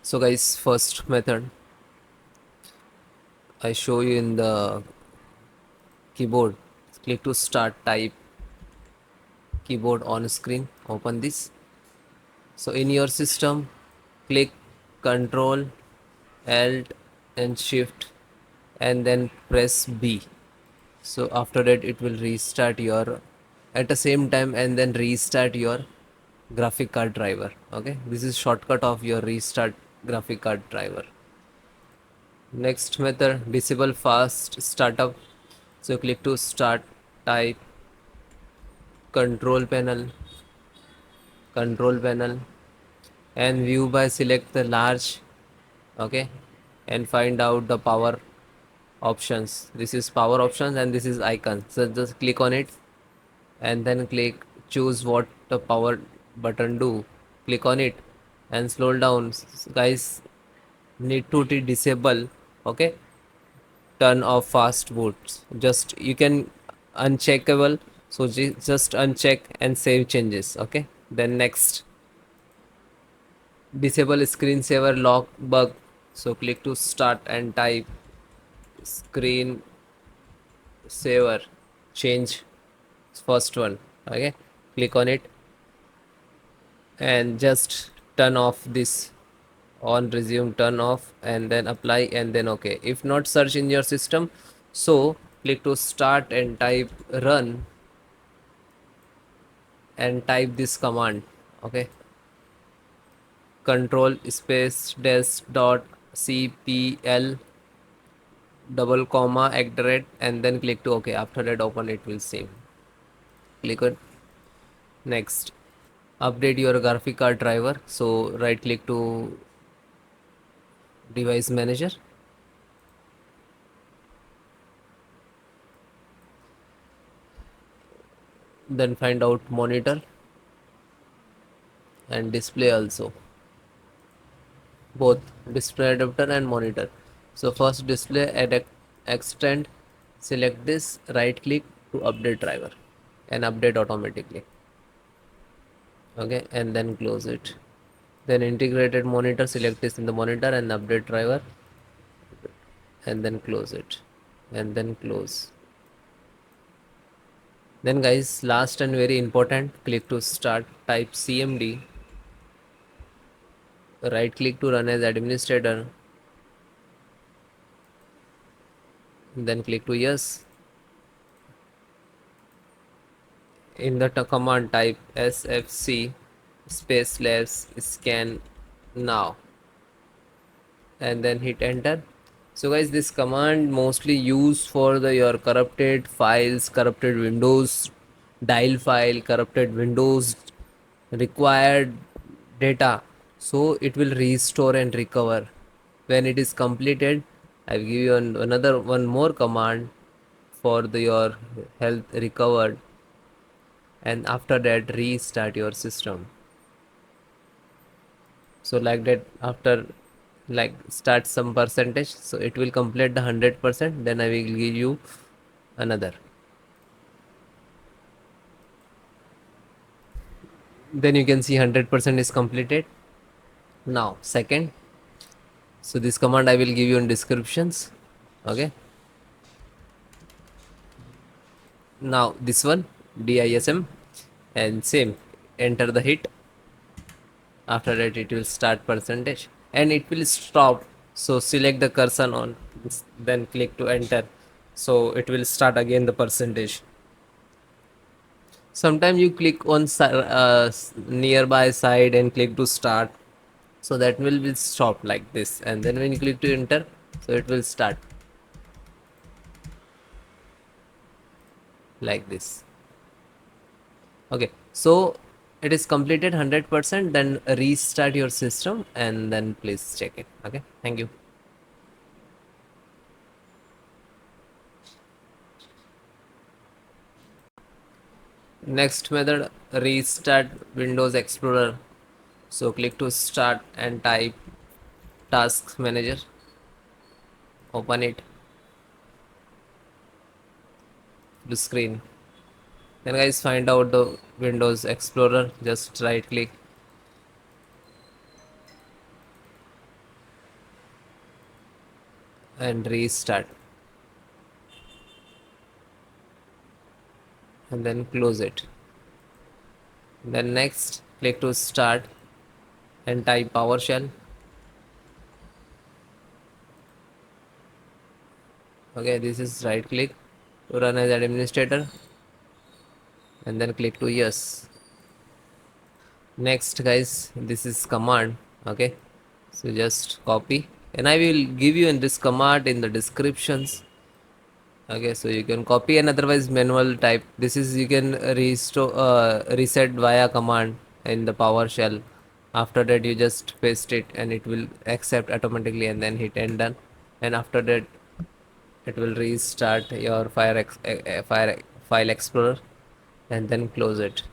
So guys, first method I show you in the keyboard. Click to start, type keyboard on screen, open this. So in your system, click Control, Alt and Shift and then press B. So after that it will restart your at the same time and then restart your graphic card driver. Okay, this is shortcut of your restart graphic card driver. Next method, disable fast startup. So click to start, type control panel, control panel and view by select the large. Okay, and find out the power options. This is power options and this is icon. So just click on it and then click choose what the power button do. Click on it and scroll down. Guys, need to disable. Okay, turn off fast boots. Just you can uncheckable. So just uncheck and save changes. Okay, then next, disable screensaver lock bug. So click to start and type screen saver change first one. Okay, click on it and just turn off this on resume, turn off and then apply and then okay. If not search in your system, so click to start and type run and type this command. Okay, control space dash dot cpl double comma @ and then click to okay. After that open, it will save. Click on next, update your graphic card driver. So right click to device manager, then find out monitor and display also, both display adapter and monitor. So first display extend, select this, right click to update driver and update automatically. Okay, and then close it. Then integrated monitor, select this in the monitor and update driver and then close it and then close. Then guys, last and very important, click to start, type cmd, right click to run as administrator, then click to yes. In the command type sfc space slash scan now and then hit enter. So guys, this command mostly used for the your corrupted files, corrupted windows dial file, corrupted windows required data, so it will restore and recover. When it is completed, I will give you another one more command for your health recovered, and after that restart your system. So like that, after like start some percentage, so it will complete the 100%, then I will give you another, then you can see 100% is completed. Now second, so this command I will give you in descriptions. Okay, now this one dism and same, enter the hit. After that it will start percentage and it will stop. So select the cursor on this, then click to enter, so it will start again the percentage. Sometimes you click on nearby side and click to start, so that will be stop like this, and then when you click to enter, so it will start like this. Okay, so it is completed 100%, then restart your system and then please check it. Okay, thank you. Next method, restart Windows Explorer. So click to start and type task manager, open it to screen. Then guys, find out the Windows Explorer, just right click and restart, and then close it. Then next click to start and type PowerShell. Okay, this is right click to run as administrator, and then click to yes. Next guys, this is command. Okay, so just copy, and I will give you in this command in the descriptions. Okay, so you can copy and otherwise manual type. This is you can restore reset via command in the PowerShell. After that you just paste it and it will accept automatically, and then hit end done, and after that it will restart your file explorer, and then close it.